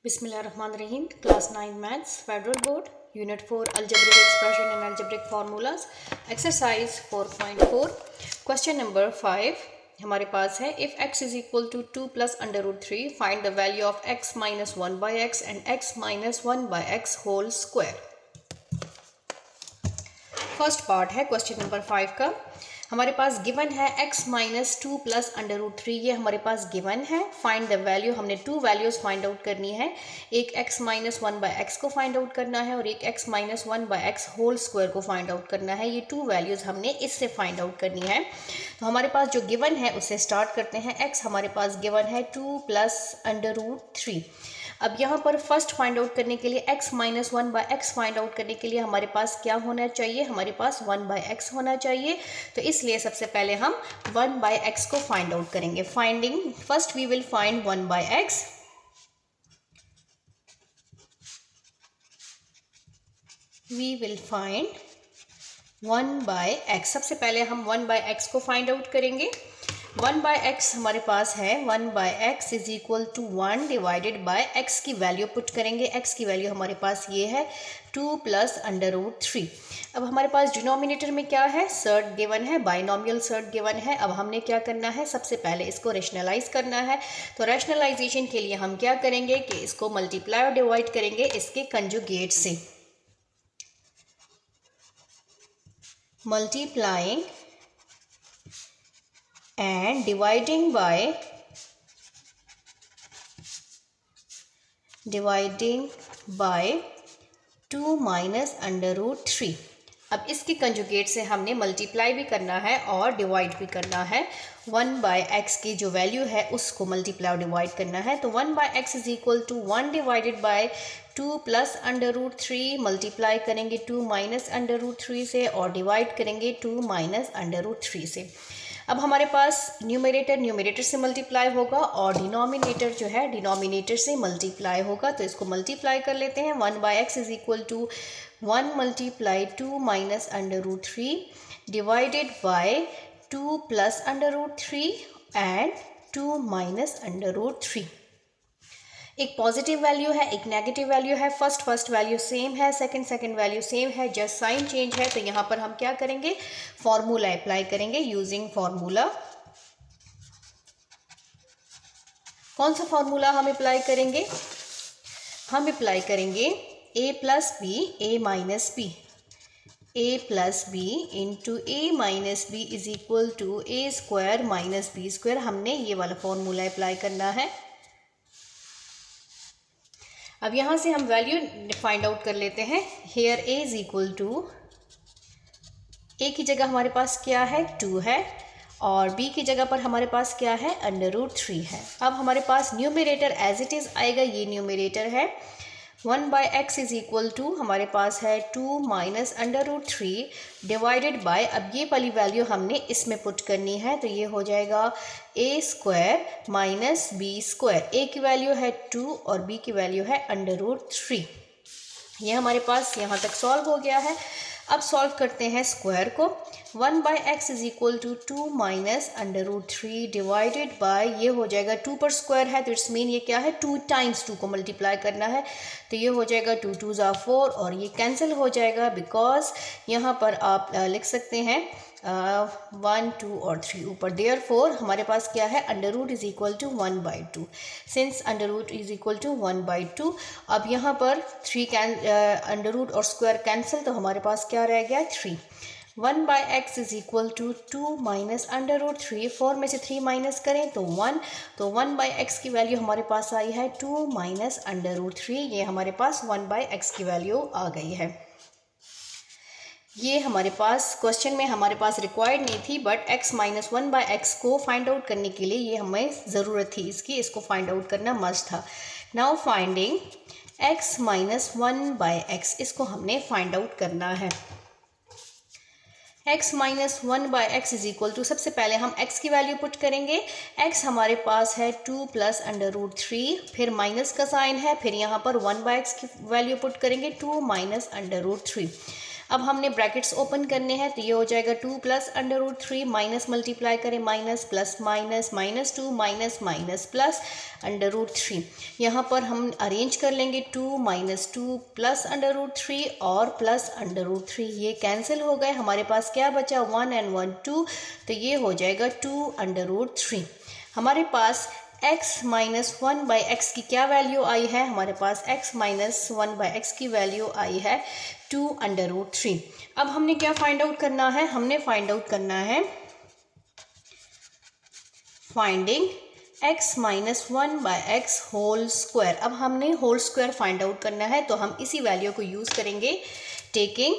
Bismillahirrahmanirrahim. Class 9 Maths Federal Board Unit 4 Algebraic Expression and Algebraic Formulas Exercise 4.4 Question number 5 हमारे पास है if x is equal to 2 plus under root 3 find the value of x minus 1 by x and x minus 1 by x whole square. First part है question number 5 का. हमारे पास given है x minus 2 plus under root 3. ये हमारे पास given है. Find the value, हमने टू वैल्यूज फाइंड आउट करनी है. एक x माइनस 1 बाय एक्स को फाइंड आउट करना है और एक x minus 1 by x whole square को फाइंड आउट करना है. ये टू वैल्यूज हमने इससे फाइंड आउट करनी है. तो हमारे पास जो गिवन है उससे स्टार्ट करते हैं. x हमारे पास गिवन है 2 प्लस अंडर रूट 3. अब यहाँ पर फर्स्ट फाइंड आउट करने के लिए x minus 1 by x find out करने के लिए हमारे पास क्या होना चाहिए? हमारे पास 1 बाय एक्स होना चाहिए. तो इसलिए सबसे पहले हम 1 बाय एक्स को फाइंड आउट करेंगे. Finding first we will find 1 by x. We will find 1 by x. सबसे पहले हम 1 बाय एक्स को फाइंड आउट करेंगे. 1 बाय एक्स हमारे पास है 1 by x is equal to 1 divided by x की वैल्यू पुट करेंगे. एक्स की वैल्यू हमारे पास ये है 2 प्लस अंडर रूट 3. अब हमारे पास डिनोमिनेटर में क्या है? सर्ड गिवन है, बाइनोमियल सर्ड गिवन है. अब हमने क्या करना है? सबसे पहले इसको रेशनलाइज करना है. तो रेशनलाइजेशन के लिए हम क्या करेंगे कि इसको मल्टीप्लाई और डिवाइड करेंगे इसके कंजुगेट से. Multiplying and dividing by 2 minus under root 3. अब इसके कंजुगेट से हमने मल्टीप्लाई भी करना है और डिवाइड भी करना है. 1 बाय एक्स की जो वैल्यू है उसको मल्टीप्लाई और डिवाइड करना है. तो 1 by x is equal to 1 divided by 2 plus under root 3. Multiply करेंगे 2 माइनस अंडर रूट 3 से और डिवाइड करेंगे 2 माइनस अंडर रूट 3 से. अब हमारे पास न्यूमरेटर से मल्टीप्लाई होगा और डिनोमिनेटर जो है डिनोमिनेटर से मल्टीप्लाई होगा. तो इसको मल्टीप्लाई कर लेते हैं. 1 by x is equal to 1 multiply 2 minus under root 3 divided by 2 plus under root 3 and 2 minus under root 3. एक पॉजिटिव वैल्यू है, एक नेगेटिव वैल्यू है. फर्स्ट वैल्यू सेम है, सेकंड वैल्यू सेम है, जस्ट साइन चेंज है. तो यहाँ पर हम क्या करेंगे? फॉर्मूला अप्लाई करेंगे. Using formula. कौन सा फॉर्मूला हम अप्लाई करेंगे? हम अप्लाई करेंगे a plus B A minus B. a plus B into A minus B is equal to A square minus B square. हमने ये वाला फॉर्मूला अप्लाई करना है. अब यहाँ से हम वैल्यू फाइंड आउट कर लेते हैं. Here a is equal to a की जगह हमारे पास क्या है? 2 है और b की जगह पर हमारे पास क्या है? अंडर रूट 3 है. अब हमारे पास न्यूमरेटर एज इट इज़ आएगा. ये न्यूमरेटर है. 1 by x is equal to हमारे पास है 2 minus under root 3 divided by, अब ये वाली वैल्यू हमने इसमें पुट करनी है. तो ये हो जाएगा ए स्क्वायर माइनस बी स्क्वायर. ए की वैल्यू है 2 और बी की वैल्यू है अंडर रूट 3. ये हमारे पास यहाँ तक सॉल्व हो गया है. अब सॉल्व करते हैं स्क्वायर को. 1 by x is equal to 2 minus under root 3 divided by, ये हो जाएगा 2 पर स्क्वायर है तो इट्स मीन ये क्या है? 2 टाइम्स 2 को मल्टीप्लाई करना है. तो ये हो जाएगा 2 2 ज़ा 4 और ये कैंसिल हो जाएगा बिकॉज यहाँ पर आप लिख सकते हैं 1 2 और 3 ऊपर. देयरफॉर हमारे पास क्या है? Under root is equal to 1 by 2. Since under root is equal to 1 by 2. अब यहाँ पर 3 अंडर रूट और स्क्वायर कैंसिल, तो हमारे पास क्या रह गया? 3. 1 by x is equal to 2 minus under root 3. 4 में से 3 माइनस करें तो 1. तो 1 बाई एक्स की वैल्यू हमारे पास आई है 2 माइनस अंडर रूट 3. ये हमारे पास 1 बाई एक्स की वैल्यू आ गई है. ये हमारे पास क्वेश्चन में हमारे पास रिक्वायर्ड नहीं थी but x minus 1 by x को फाइंड आउट करने के लिए ये हमें ज़रूरत थी इसकी. इसको फाइंड आउट करना मस्ट था. Now finding x minus 1 by x, इसको हमने फाइंड आउट करना है. x minus 1 by x is equal to, सबसे पहले हम x की वैल्यू पुट करेंगे. x हमारे पास है 2 प्लस अंडर रूट 3, फिर माइनस का साइन है, फिर यहाँ पर 1 बाय एक्स की वैल्यू पुट करेंगे 2 माइनस अंडर रूट 3. अब हमने ब्रैकेट्स ओपन करने हैं, तो ये हो जाएगा 2 plus under root 3 minus multiply करें minus plus minus minus 2 minus minus plus under root 3। यहाँ पर हम अरेंज कर लेंगे 2 माइनस 2 प्लस अंडर रूट 3 और प्लस अंडर रूट 3, ये कैंसिल हो गए। हमारे पास क्या बचा 1 and 1 2, तो ये हो जाएगा 2 अंडर रूट 3। हमारे पास x माइनस 1 बाई एक्स की क्या वैल्यू आई है, हमारे पास x माइनस 1 बाई एक्स की वैल्यू आई है 2 अंडर रूट 3। अब हमने क्या फाइंड आउट करना है, हमने फाइंड आउट करना है finding x minus 1 by x whole square. अब हमने होल स्क्वायर फाइंड आउट करना है, तो हम इसी वैल्यू को यूज़ करेंगे, taking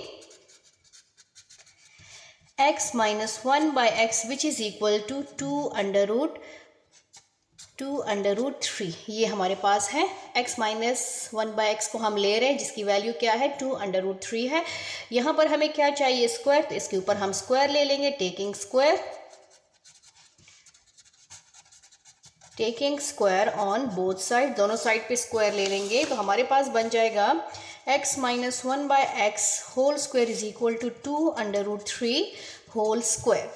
x minus 1 by x which is equal to 2 under root 3। ये हमारे पास है x माइनस 1 बाई एक्स को हम ले रहे हैं, जिसकी वैल्यू क्या है 2 अंडर रूट 3 है। यहाँ पर हमें क्या चाहिए स्क्वायर, तो इसके ऊपर हम स्क्वायर ले लेंगे, taking square on both side, दोनों साइड पे स्क्वायर ले लेंगे, तो हमारे पास बन जाएगा x minus 1 by x whole square is equal to 2 under root 3 whole square.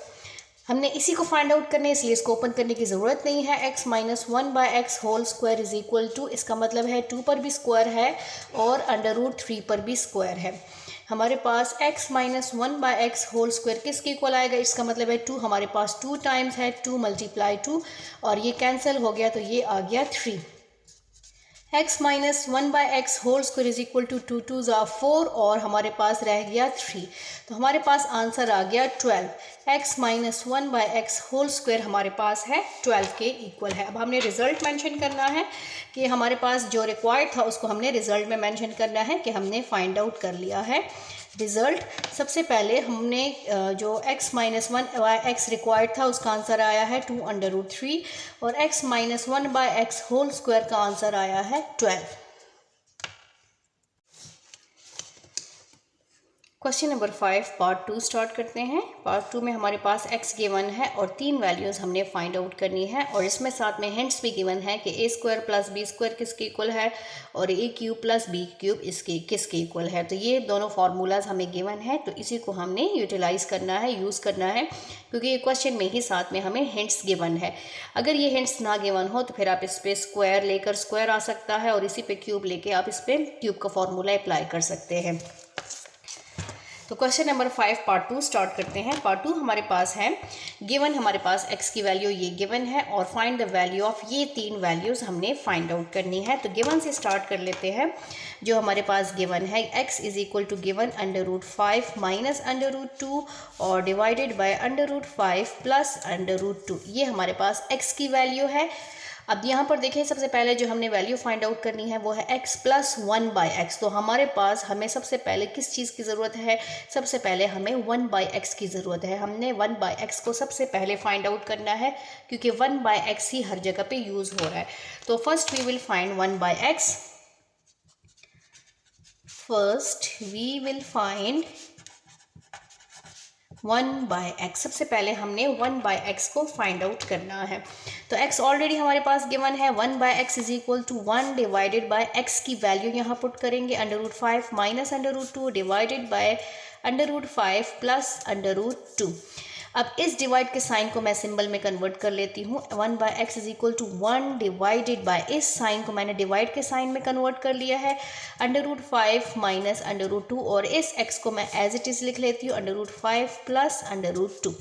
हमने इसी को फाइंड आउट करने, इसलिए इसको ओपन करने की ज़रूरत नहीं है। x minus 1 by x whole square is equal to, इसका मतलब है 2 पर भी स्क्वायर है और अंडर रूट 3 पर भी स्क्वायर है। हमारे पास x minus 1 by x whole square किसके इक्वल आएगा, इसका मतलब है 2, हमारे पास 2 टाइम्स है 2 मल्टीप्लाई 2 और ये कैंसिल हो गया, तो ये आ गया 3। x minus 1 by x whole square is equal to 2 2 ज़ा 4 और हमारे पास रह गया 3, तो हमारे पास आंसर आ गया 12। x minus 1 by x whole square हमारे पास है 12 के इक्वल है। अब हमने रिजल्ट मेंशन करना है कि हमारे पास जो रिक्वायर्ड था उसको हमने रिजल्ट में मेंशन करना है कि हमने फाइंड आउट कर लिया है रिजल्ट। सबसे पहले हमने जो x minus 1 by x required था उसका आंसर आया है 2 अंडर रूट 3 और x minus 1 by x whole square का आंसर आया है 12। क्वेश्चन नंबर 5 पार्ट 2 स्टार्ट करते हैं। पार्ट 2 में हमारे पास x गिवन है और 3 वैल्यूज़ हमने फाइंड आउट करनी है और इसमें साथ में हिंट्स भी गिवन है कि a square plus b square किसके इक्वल है और a cube plus b cube इसके किसके इक्वल है। तो ये दोनों फार्मूलाज हमें गिवन है, तो इसी को हमने यूटिलाइज करना है, यूज़ करना है, क्योंकि ये क्वेश्चन में ही साथ में हमें हिंट्स गिवन है। अगर ये हिंट्स ना गिवन हो तो फिर आप इस पर स्क्वायर लेकर स्क्वायर आ सकता है और इसी पे क्यूब लेके आप इस पर क्यूब का फॉर्मूला अप्लाई कर सकते हैं। तो क्वेश्चन नंबर 5 पार्ट 2 स्टार्ट करते हैं। पार्ट 2 हमारे पास है गिवन, हमारे पास x की वैल्यू ये गिवन है और फाइंड द वैल्यू ऑफ, ये 3 वैल्यूज़ हमने फाइंड आउट करनी है। तो गिवन से स्टार्ट कर लेते हैं। जो हमारे पास गिवन है x is equal to given under root 5 minus under root 2 और divided by under root 5 plus under root 2, ये हमारे पास x की वैल्यू है। अब यहाँ पर देखें, सबसे पहले जो हमने वैल्यू फाइंड आउट करनी है वो है x प्लस 1 बाई एक्स। तो हमारे पास हमें सबसे पहले किस चीज़ की ज़रूरत है, सबसे पहले हमें 1 बाई एक्स की ज़रूरत है। हमने 1 बाई एक्स को सबसे पहले फाइंड आउट करना है, क्योंकि 1 बाई एक्स ही हर जगह पे यूज़ हो रहा है। तो first we will find 1 by x, first we will find 1 by x. सबसे पहले हमने 1 बाई एक्स को फाइंड आउट करना है। तो x ऑलरेडी हमारे पास गिवन है, 1 by x is equal to 1 divided by x की वैल्यू यहाँ पुट करेंगे under root 5 minus under root 2 divided by under root 5 plus under root 2। अब इस डिवाइड के साइन को मैं सिंबल में कन्वर्ट कर लेती हूँ। 1 by x is equal to 1 divided by, इस साइन को मैंने डिवाइड के साइन में कन्वर्ट कर लिया है, under root 5 minus under root 2 और इस x को मैं एज इट इज़ लिख लेती हूँ under root 5 plus under root 2।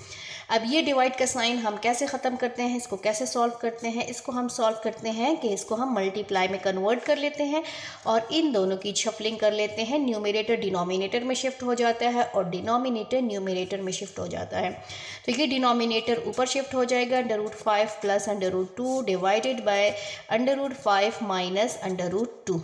अब ये डिवाइड का साइन हम कैसे ख़त्म करते हैं, इसको कैसे सॉल्व करते हैं, इसको हम सॉल्व करते हैं कि इसको हम मल्टीप्लाई में कन्वर्ट कर लेते हैं और इन दोनों की शफलिंग कर लेते हैं। न्यूमरेटर डिनोमिनेटर में शिफ्ट हो जाता है और डिनोमिनेटर न्यूमरेटर में शिफ्ट हो जाता है। तो ये डिनोमिनेटर ऊपर शिफ्ट हो जाएगा, under root 5 plus under root 2 divided by under root 5 minus under root 2।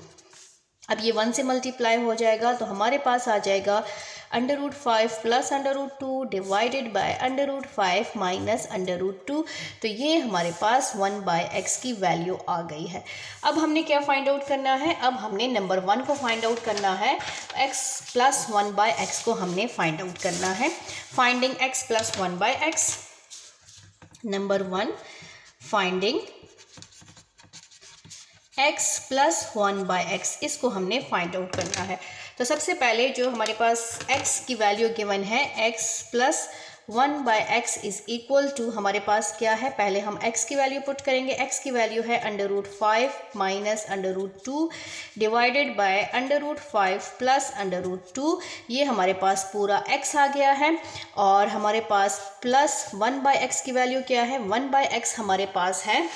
अब ये 1 से मल्टीप्लाई हो जाएगा, तो हमारे पास आ जाएगा under root 5 plus under root 2 divided by under root 5 minus under root 2। तो ये हमारे पास 1 बाय एक्स की वैल्यू आ गई है। अब हमने क्या फाइंड आउट करना है, अब हमने नंबर 1 को फाइंड आउट करना है। x प्लस 1 बाय एक्स को हमने फाइंड आउट करना है। Finding x plus 1 by x, number 1 finding x plus 1 by x, इसको हमने फाइंड आउट करना है। तो तो सबसे पहले जो हमारे पास x की वैल्यू गिवन है, x plus 1/x is equal to, हमारे पास क्या है, पहले हम x की वैल्यू पुट करेंगे। x की वैल्यू है √5 माइनस √2 डिवाइडेड बाय √5 प्लस √2। ये हमारे पास पूरा x आ गया है। और हमारे पास प्लस 1/x की वैल्यू क्या है, 1/x हमारे पास है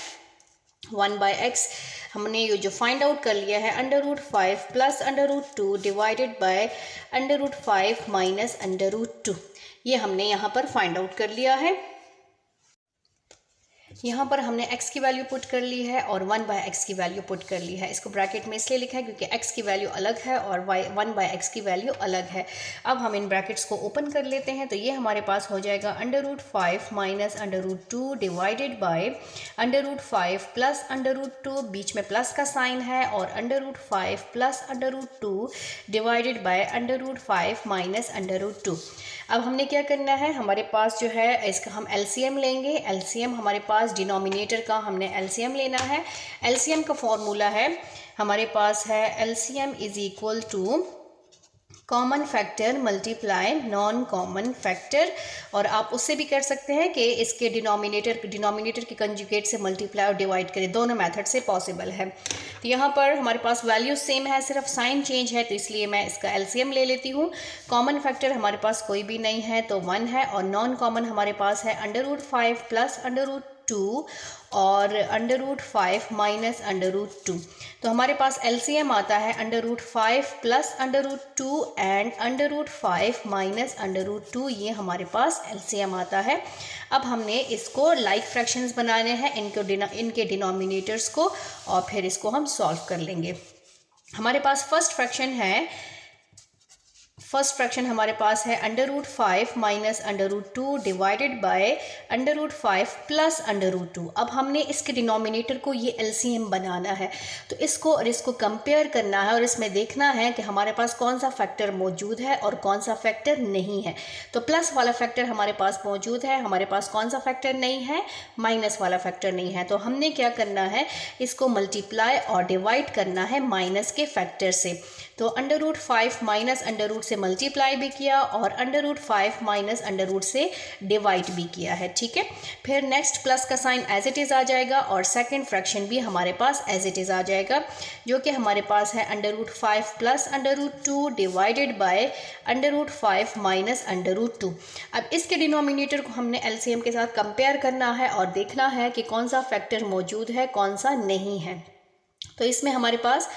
1/x हमने ये जो फाइंड आउट कर लिया है √5 प्लस √2 डिवाइडेड बाय √5 माइनस √2। ये हमने यहाँ पर फाइंड आउट कर लिया है। यहाँ पर हमने x की वैल्यू पुट कर ली है और 1/x की वैल्यू पुट कर ली है। इसको ब्रैकेट में इसलिए लिखा है क्योंकि x की वैल्यू अलग है और 1/x की वैल्यू अलग है। अब हम इन ब्रैकेट्स को ओपन कर लेते हैं, तो ये हमारे पास हो जाएगा √5 माइनस √2 डिवाइडेड बाय √5 प्लस √2, बीच में प्लस का साइन है, और √5 प्लस √2 डिवाइडेड बाय √5 माइनस √2। अब हमने क्या करना है, हमारे पास जो है इसका हम एलसीएम लेंगे। एलसीएम हमारे पास डिनोमिनेटर का हमने एलसीएम लेना है। एलसीएम का फॉर्मूला है, हमारे पास है LCM is equal to common factor multiply non common factor. और आप उससे भी कर सकते हैं कि इसके डिनोमिनेटर के कंजुगेट से मल्टीप्लाई और डिवाइड करें, दोनों मेथड से पॉसिबल है। तो यहाँ पर हमारे पास वैल्यू सेम है, सिर्फ साइन चेंज है, तो इसलिए मैं इसका एलसीएम ले लेती हूँ। कॉमन फैक्टर हमारे पास कोई भी नहीं है तो 1 है, और नॉन कॉमन हमारे पास है √5 प्लस √2 और √5 माइनस √2। तो हमारे पास एलसीएम आता है √5 प्लस √2 एंड √5 माइनस √2। ये हमारे पास एलसीएम आता है। अब हमने इसको लाइक फ्रैक्शंस बनाने हैं, इनके डिनोमिनेटर्स को, और फिर इसको हम सॉल्व कर लेंगे। हमारे पास फर्स्ट फ्रैक्शन हमारे पास है √5 माइनस √2 डिवाइडेड बाय √5 प्लस √2। अब हमने इसके डिनोमिनेटर को ये एलसीएम बनाना है, तो इसको कंपेयर करना है और इसमें देखना है कि हमारे पास कौन सा फैक्टर मौजूद है और कौन सा फैक्टर नहीं है। तो प्लस वाला फैक्टर हमारे पास मौजूद है, हमारे पास कौन सा फैक्टर नहीं है, माइनस वाला फैक्टर नहीं है। तो हमने क्या करना है, इसको मल्टीप्लाई और डिवाइड करना है माइनस के फैक्टर से। तो √5 माइनस √ से मल्टीप्लाई भी किया और √5 माइनस √ से डिवाइड भी किया है, ठीक है। फिर नेक्स्ट प्लस का साइन एज इट इज़ आ जाएगा और सेकंड फ्रैक्शन भी हमारे पास एज इट इज़ आ जाएगा, जो कि हमारे पास है √5 प्लस √2 डिवाइडेड बाय √5 माइनस √2। अब इसके डिनोमिनेटर को हमने एलसीएम के साथ कंपेयर करना है और देखना है कि कौन सा फैक्टर मौजूद है, कौन सा नहीं है। तो इसमें हमारे पास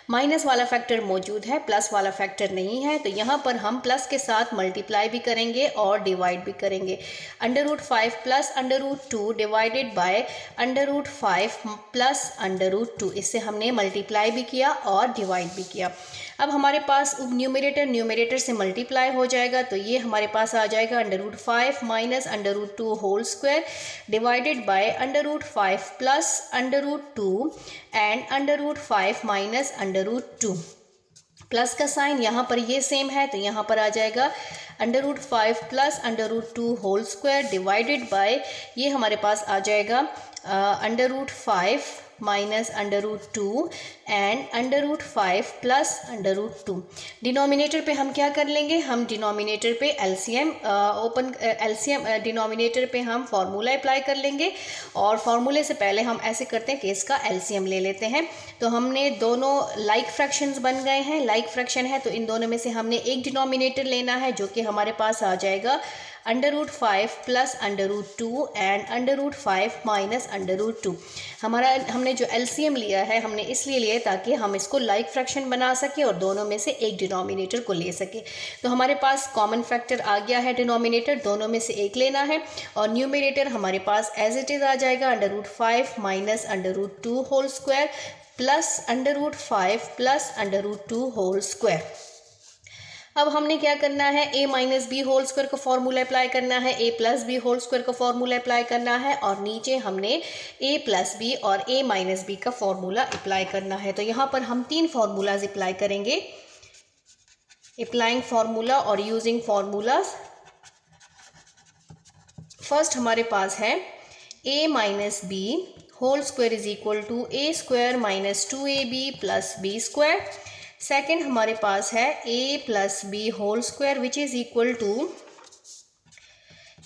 माइनस वाला फैक्टर मौजूद है, प्लस वाला फैक्टर नहीं है। तो यहाँ पर हम प्लस के साथ मल्टीप्लाई भी करेंगे और डिवाइड भी करेंगे। √5 प्लस √2 डिवाइडेड बाय √5 प्लस √2, इससे हमने मल्टीप्लाई भी किया और डिवाइड भी किया। अब हमारे पास न्यूमरेटर से मल्टीप्लाई हो जाएगा, तो ये हमारे पास आ जाएगा √5 minus √2 whole square divided by √5 plus √2 and √5 minus √2। Plus का साइन यहाँ पर ये सेम है, तो यहाँ पर आ जाएगा √5 plus √2 whole square divided by, ये हमारे पास आ जाएगा √5 माइनस √2 एंड √5 प्लस √2। डिनोमिनेटर पे हम क्या कर लेंगे, हम डिनोमिनेटर पे एलसीएम डिनोमिनेटर पे हम फार्मूला अप्लाई कर लेंगे। और फार्मूले से पहले हम ऐसे करते हैं कि इसका एलसीएम ले लेते हैं। तो हमने दोनों लाइक फ्रैक्शंस बन गए हैं, लाइक फ्रैक्शन है, तो इन दोनों में से हमने एक डिनोमिनेटर लेना है, जो कि हमारे पास आ जाएगा √5 प्लस √2 एंड √5 माइनस √2। हमने जो एलसीएम लिया है, हमने इसलिए लिया ताकि हम इसको लाइक फ्रैक्शन बना सके और दोनों में से एक डिनोमिनेटर को ले सके। तो हमारे पास कॉमन फैक्टर आ गया है, डिनोमिनेटर दोनों में से एक लेना है, और न्यूमरेटर हमारे पास एज इट इज़ आ जाएगा √5 minus √2 whole square plus √5 plus √2 whole square. अब हमने क्या करना है, a minus B whole square का फॉर्मूला अप्लाई करना है, a plus B whole square का फॉर्मूला अप्लाई करना है, और नीचे हमने a प्लस बी और a माइनस बी का फॉर्मूला अप्लाई करना है। तो यहाँ पर हम 3 फार्मूलाज अप्लाई करेंगे, अप्लाइंग फार्मूला और यूजिंग फार्मूलाज। फर्स्ट हमारे पास है a minus B whole square is equal to a square minus 2ab plus b square. Second हमारे पास है a plus B whole square which is equal to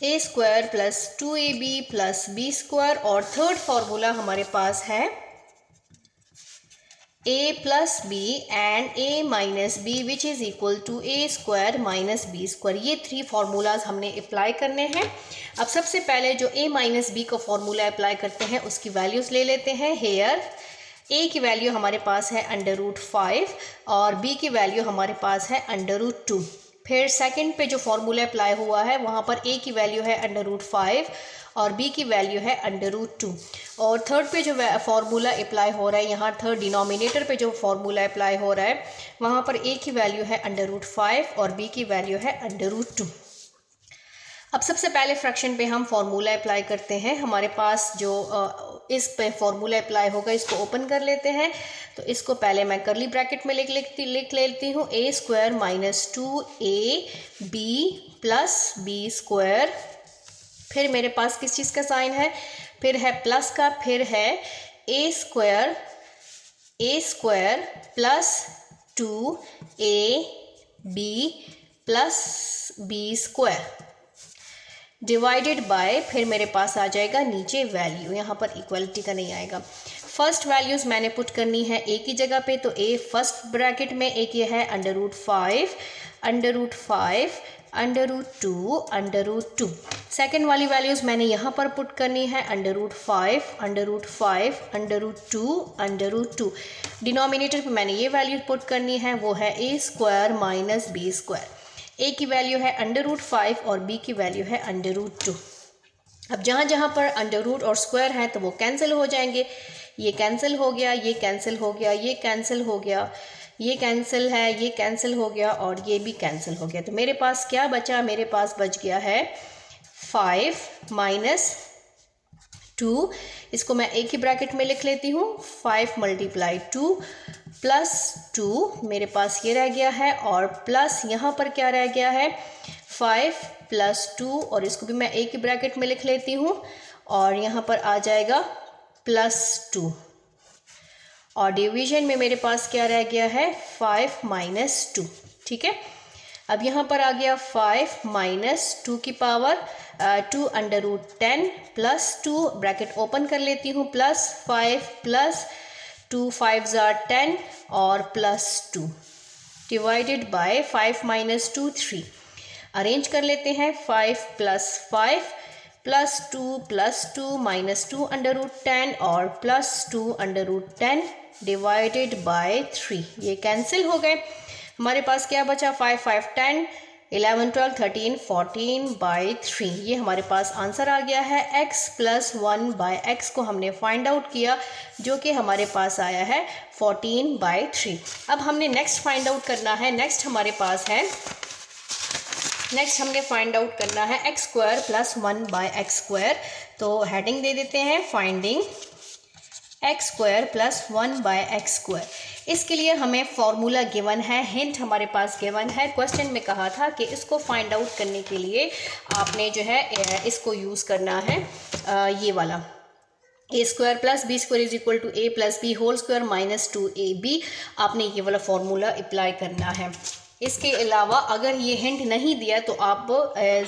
a square plus 2ab plus B square. और third formula हमारे पास है a plus B and a minus B which is equal to a square minus B square. ये three formulas हमने apply करने हैं। अब सबसे पहले जो a माइनस बी का फार्मूला अप्लाई करते हैं उसकी वैल्यूज़ ले लेते हैं। हेयर a की वैल्यू हमारे पास है √5 और b की वैल्यू हमारे पास है √2। फिर सेकंड पे जो फार्मूला अप्लाई हुआ है वहाँ पर a की वैल्यू है √5 और b की वैल्यू है √2। और थर्ड पे जो फार्मूला अप्लाई हो रहा है, यहाँ थर्ड डिनोमिनेटर पे जो फार्मूला अप्लाई हो रहा है वहाँ पर a की वैल्यू है √5 और b की वैल्यू है √2। अब सबसे पहले फ्रैक्शन पे हम फार्मूला अप्लाई करते हैं। हमारे पास जो इस पे फार्मूला अप्लाई होगा इसको ओपन कर लेते हैं। तो इसको पहले मैं करली ब्रैकेट में लिख लेती हूँ a square minus 2ab plus B square. फिर मेरे पास किस चीज़ का साइन है, फिर है प्लस का, फिर है a square plus 2ab plus B square divided by, फिर मेरे पास आ जाएगा नीचे वैल्यू, यहाँ पर इक्वलिटी का नहीं आएगा। फर्स्ट वैल्यूज़ मैंने पुट करनी है a की जगह पे, तो a फर्स्ट ब्रैकेट में एक ये है √5 √2 सेकेंड वाली वैल्यूज़ मैंने यहाँ पर पुट करनी है √2 डिनोमिनेटर पे मैंने ये वैल्यू पुट करनी है, वो है a square minus B square. a की वैल्यू है √5 और b की वैल्यू है √2। अब जहाँ पर अंडर और स्क्वायर है तो वो कैंसिल हो जाएंगे। ये कैंसिल हो गया, ये कैंसिल हो गया, ये कैंसिल हो गया, ये कैंसिल है, ये कैंसिल हो गया और ये भी कैंसिल हो गया। तो मेरे पास क्या बचा, मेरे पास बच गया है 5 माइनस 2। इसको मैं एक ही ब्रैकेट में लिख लेती हूँ, 5 × 2 प्लस 2 मेरे पास ये रह गया है और प्लस यहाँ पर क्या रह गया है 5 + 2 और इसको भी मैं एक ही ब्रैकेट में लिख लेती हूँ और यहाँ पर आ जाएगा +2 और डिवीजन में मेरे पास क्या रह गया है 5 - 2। ठीक है, अब यहाँ पर आ गया 5 - 2 की पावर 2 √10 प्लस 2 ब्रैकेट ओपन कर लेती हूँ, +5 + 2 5 = 10 और +2 डिवाइडेड बाय 5 - 2 3। अरेंज कर लेते हैं, 5 + 5 +2 + 2 -2 √10 और +2 √10 डिवाइडेड बाय 3। ये कैंसिल हो गए। हमारे पास क्या बचा, 5 5 10 11 12 13 14/3। ये हमारे पास आंसर आ गया है। x + 1/x को हमने फाइंड आउट किया जो कि हमारे पास आया है 14/3। अब हमने नेक्स्ट फाइंड आउट करना है। नेक्स्ट हमने फाइंड आउट करना है x² + 1/x²। तो हेडिंग दे देते हैं फाइंडिंग x² + 1/x²। इसके लिए हमें फॉर्मूला गिवन है, हिंट हमारे पास गिवन है। क्वेश्चन में कहा था कि इसको फाइंड आउट करने के लिए आपने जो है इसको यूज़ करना है, ये वाला a² + b² = a + b whole square minus 2ab। आपने ये वाला फॉर्मूला अप्लाई करना है। इसके अलावा अगर ये हिंट नहीं दिया तो आप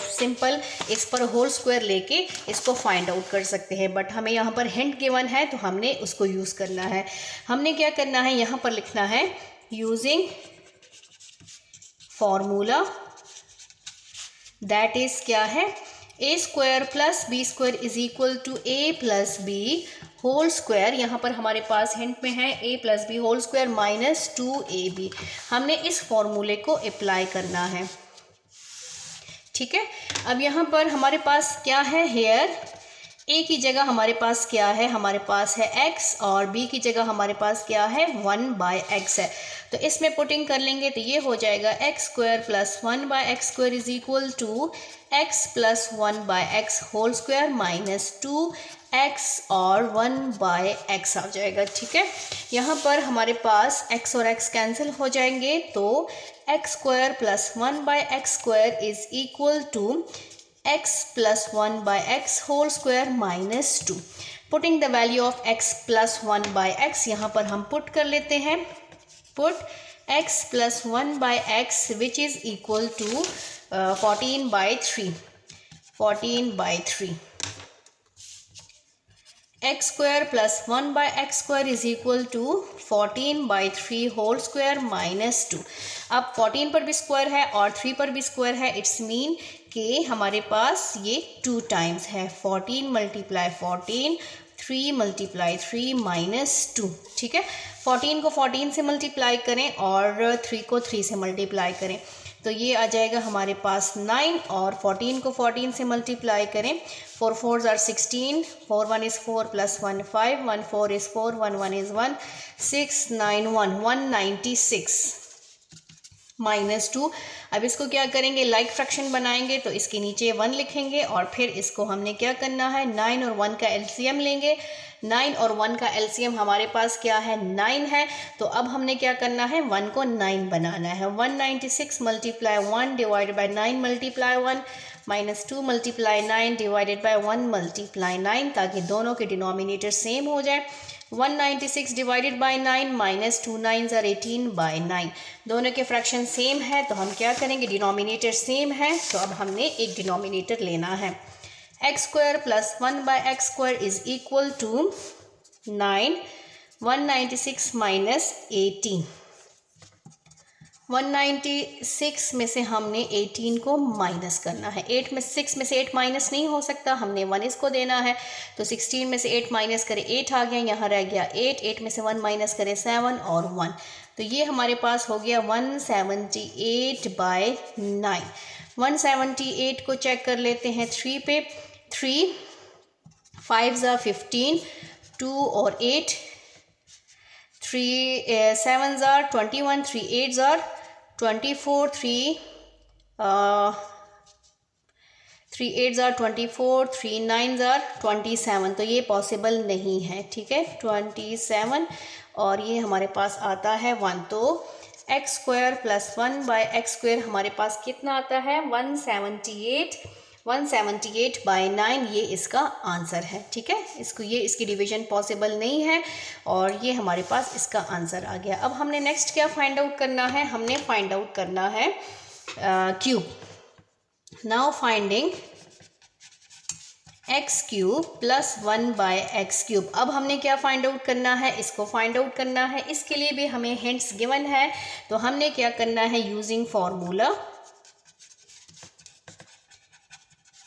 सिंपल इस पर होल स्क्वायर लेके इसको फाइंड आउट कर सकते हैं, बट हमें यहाँ पर हिंट गिवन है तो हमने उसको यूज़ करना है। हमने क्या करना है, यहाँ पर लिखना है यूजिंग फॉर्मूला, दैट इज़ क्या है a² + b² = a + b whole square. यहाँ पर हमारे पास हिंट में है a + b whole square minus 2ab। हमने इस फॉर्मूले को अप्लाई करना है। ठीक है, अब यहाँ पर हमारे पास क्या है, हेयर a की जगह हमारे पास क्या है, हमारे पास है x और b की जगह हमारे पास क्या है 1/x है। तो इसमें पुटिंग कर लेंगे तो ये हो जाएगा x² + 1/x² = x + 1/x whole square minus 2x और 1/x आ जाएगा। ठीक है, यहाँ पर हमारे पास x और x कैंसिल हो जाएंगे तो x² + 1/x² = x + 1/x whole square minus 2। Putting the value of x + 1/x यहाँ पर हम पुट कर लेते हैं, put x plus 1 by x which is equal to 14 by 3. 14 by 3. x square plus 1 by x square is equal to 14 by 3 whole square minus 2. अब 14 पर भी square है और 3 पर भी स्क्वायर है. इट्स मीन कि हमारे पास ये 2 टाइम्स है. 14 मल्टीप्लाई 14, 3 मल्टीप्लाई 3 माइनस 2. ठीक है, 14 को 14 से मल्टीप्लाई करें और 3 को 3 से मल्टीप्लाई करें तो ये आ जाएगा हमारे पास 9 और 14 को 14 से मल्टीप्लाई करें. 4 4s are 16, 4 1 is 4 plus 1 5, 1 4 is 4, 1 1 is 1, 6 9 1 196 minus 2. अब इसको क्या करेंगे, लाइक फ्रैक्शन बनाएंगे तो इसके नीचे 1 लिखेंगे और फिर इसको हमने क्या करना है, 9 और 1 का एलसीएम लेंगे. 9 और 1 का एलसीएम हमारे पास क्या है, 9 है. तो अब हमने क्या करना है, 1 को 9 बनाना है. 196 multiply 1 divided by 9 multiply 1 minus 2 multiply 9 divided by 1 multiply 9 ताकि दोनों के डिनोमिनेटर सेम हो जाए. 196 divided by 9 minus 2 9s are 18 by 9. दोनों के फ्रैक्शन सेम है तो हम क्या करेंगे, डिनोमिनेटर सेम है तो अब हमने एक डिनोमिनेटर लेना है. x square plus 1 by x square is equal to 9. 196 minus 18. 196 में से हमने 18 को माइनस करना है. 8 में 6 में से 8 माइनस नहीं हो सकता, हमने 1 इसको देना है. तो 16 में से 8 माइनस करें 8 आ गया, यहाँ रह गया 8. 8 में से 1 माइनस करें 7 और 1. तो ये हमारे पास हो गया 178 बाई 9. 178 को चेक कर लेते हैं 3 पे. 3 5s are 15, 2 और 8, 3 7s are 21, 3 8s are 24, 3 8s are 24, 3 9s are 27. तो ये पॉसिबल नहीं है. ठीक है, 27 और ये हमारे पास आता है 1. तो x square plus 1 by x square हमारे पास कितना आता है, 178. 178 बाई 9 ये इसका आंसर है. ठीक है, इसकी डिवीजन पॉसिबल नहीं है और ये हमारे पास इसका आंसर आ गया. अब हमने नेक्स्ट क्या फाइंड आउट करना है, हमने फाइंड आउट करना है cube. Now finding x cube plus 1 by x cube. अब हमने क्या फाइंड आउट करना है, इसको फाइंड आउट करना है. इसके लिए भी हमें हिंट्स गिवन है तो हमने क्या करना है, यूजिंग फार्मूला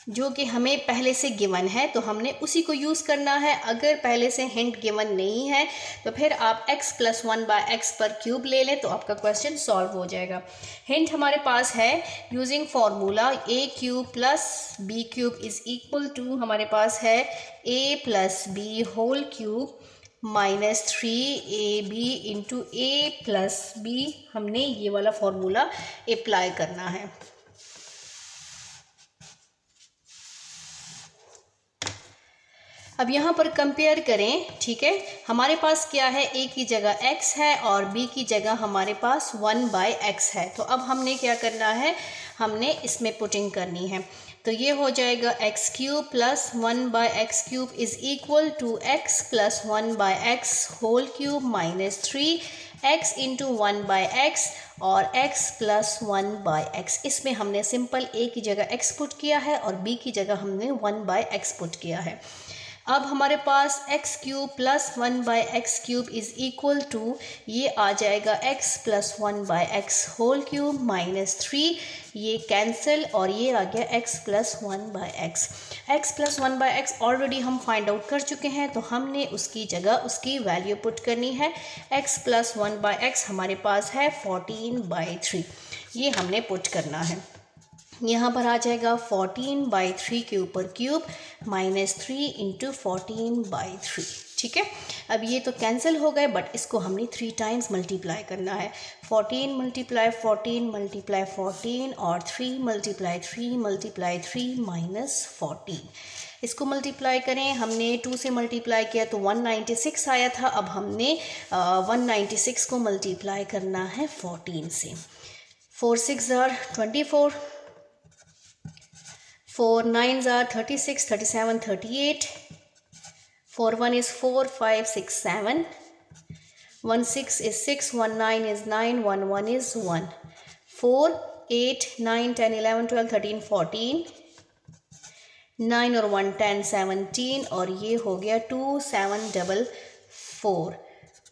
जो कि हमें पहले से गिवन है तो हमने उसी को यूज़ करना है. अगर पहले से हिंट गिवन नहीं है तो फिर आप x प्लस 1 बाय एक्स पर क्यूब ले लें तो आपका क्वेश्चन सॉल्व हो जाएगा. हिंट हमारे पास है using formula a cube plus b cube is equal to हमारे पास है a plus B whole cube minus 3ab into a plus B. हमने ये वाला फार्मूला अप्लाई करना है. अब यहाँ पर कंपेयर करें. ठीक है, हमारे पास क्या है, a की जगह x है और b की जगह हमारे पास 1 बाई एक्स है. तो अब हमने क्या करना है, हमने इसमें पुटिंग करनी है. तो ये हो जाएगा x cube plus 1 by x cube is equal to x plus 1 by x whole cube minus 3x into 1 by x और x प्लस 1 बाई एक्स. इसमें हमने सिंपल a की जगह x पुट किया है और b की जगह हमने 1 बाई एक्स पुट किया है. अब हमारे पास x cube plus 1 by x cube is equal to ये आ जाएगा x plus 1 by x whole cube minus 3. ये कैंसिल और ये आ गया x plus 1 by x. x plus 1 by x already हम फाइंड आउट कर चुके हैं तो हमने उसकी जगह उसकी वैल्यू पुट करनी है. x प्लस 1 बाई एक्स हमारे पास है 14 बाई 3. ये हमने पुट करना है. यहाँ पर आ जाएगा 14 बाई 3 के ऊपर क्यूब माइनस 3 इंटू 14 बाई 3. ठीक है, अब ये तो कैंसिल हो गए बट इसको हमने 3 टाइम्स मल्टीप्लाई करना है. 14 मल्टीप्लाई 14 मल्टीप्लाई 14 और 3 मल्टीप्लाई 3 मल्टीप्लाई 3 माइनस 14. इसको मल्टीप्लाई करें, हमने 2 से मल्टीप्लाई किया तो 196 आया था. अब हमने 196 को मल्टीप्लाई करना है 14 से. 4 6 are 24, 4 9s are 36, 37 38, 4 1 is 4, 5 6 7, 1 6 is 6, 1 9 is 9, 1 1 is 1, 4 8 9 10 11 12 13 14, 9 और 1 10 17, और ये हो गया 2744,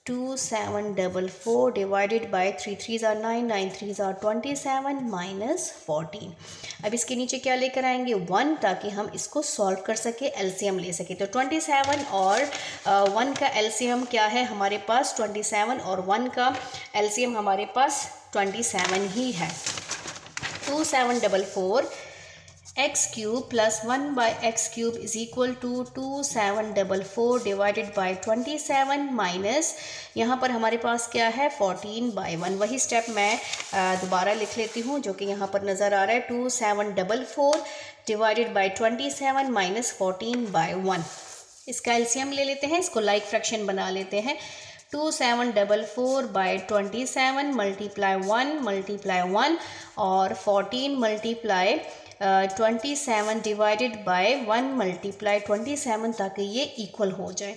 2744 divided by 3 3s are 9, 9 3s are 27 minus 14। अब इसके नीचे क्या लेकर आएंगे 1, ताकि हम इसको सॉल्व कर सके, एलसीएम ले सके। तो 27 और 1 का एलसीएम क्या है हमारे पास, 27 और 1 का एलसीएम हमारे पास 27 ही है। 2744 x cube plus 1 by x cube is equal to 2744 divided by 27 minus, यहाँ पर हमारे पास क्या है 14/1। वही स्टेप मैं दोबारा लिख लेती हूँ जो कि यहाँ पर नज़र आ रहा है, 2744 डिवाइडेड बाई 27 माइनस 14/1। इसका एलसीएम ले लेते हैं, इसको लाइक फ्रैक्शन बना लेते हैं। 2744 बाई 27 मल्टीप्लाई 1 मल्टीप्लाई 1 और 14 मल्टीप्लाई 27 डिवाइडेड बाय 1 मल्टीप्लाई 27, ताकि ये इक्वल हो जाए।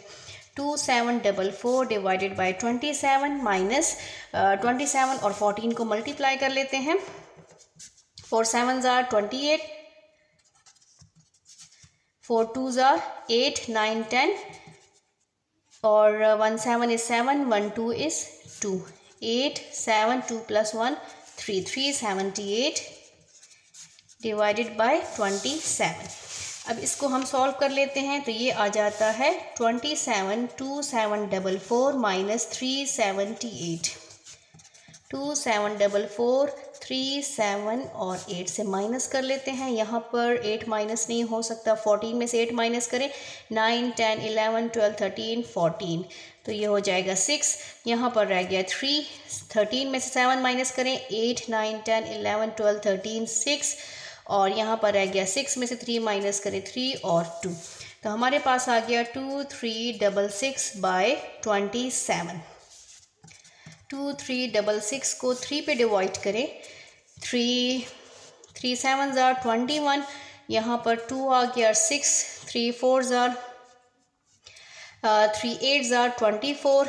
2744 डिवाइडेड बाय 27 माइनस 27 और 14 को मल्टीप्लाई कर लेते हैं। 4 7s are 28, 4 2s are 8 9 10 और 1 7 is 7, 1 2 is 2, 8 7 2 plus 1 3 3 78 divided by 27। अब इसको हम सॉल्व कर लेते हैं, तो ये आ जाता है 27 2744 माइनस 378, 2744 3 7 और 8 से माइनस कर लेते हैं। यहाँ पर 8 माइनस नहीं हो सकता, 14 में से 8 माइनस करें, 9 10 11 12 13 14, तो ये हो जाएगा 6। यहाँ पर रह गया 3, 13 में से 7 माइनस करें, 8 9 10 11 12 13 6, और यहाँ पर रह गया 6 में से 3 माइनस करें 3 और 2, तो हमारे पास आ गया 2366 बाय 27। 2366 को 3 पे डिवाइड करें, 3 7s are 21, यहाँ पर 2 आ गया 6, 3 4s are 3 8s are 24,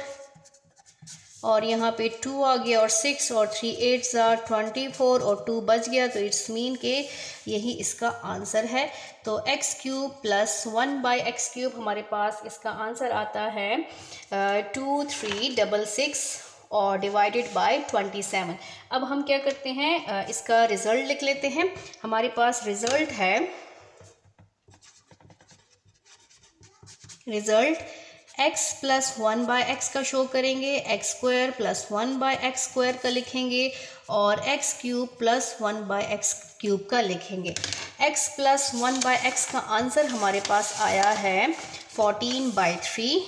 और यहाँ पे 2 आ गया और 6 और 3 8s are 24 और 2 बच गया, तो इट्स मीन के यही इसका आंसर है। तो x cube plus 1 by x cube हमारे पास इसका आंसर आता है 2366 और डिवाइडेड बाय 27। अब हम क्या करते हैं, इसका रिज़ल्ट लिख लेते हैं। हमारे पास रिज़ल्ट है, result x plus 1 by x का शो करेंगे, x square plus 1 by x square का लिखेंगे, और x cube plus 1 by x cube का लिखेंगे। x प्लस 1 बाई एक्स का आंसर हमारे पास आया है 14/3,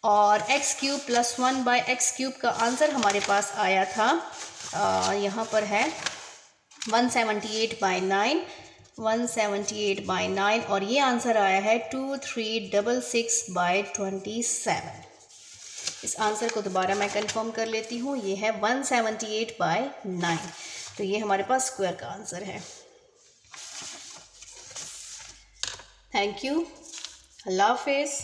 और x cube plus 1 by x cube का आंसर हमारे पास आया था, यहाँ पर है 178/9, 178/9, और ये आंसर आया है 2366/27। इस आंसर को दोबारा मैं कंफर्म कर लेती हूँ, ये है 178/9, तो ये हमारे पास स्क्वायर का आंसर है। थैंक यू, अल्लाह हाफिज़।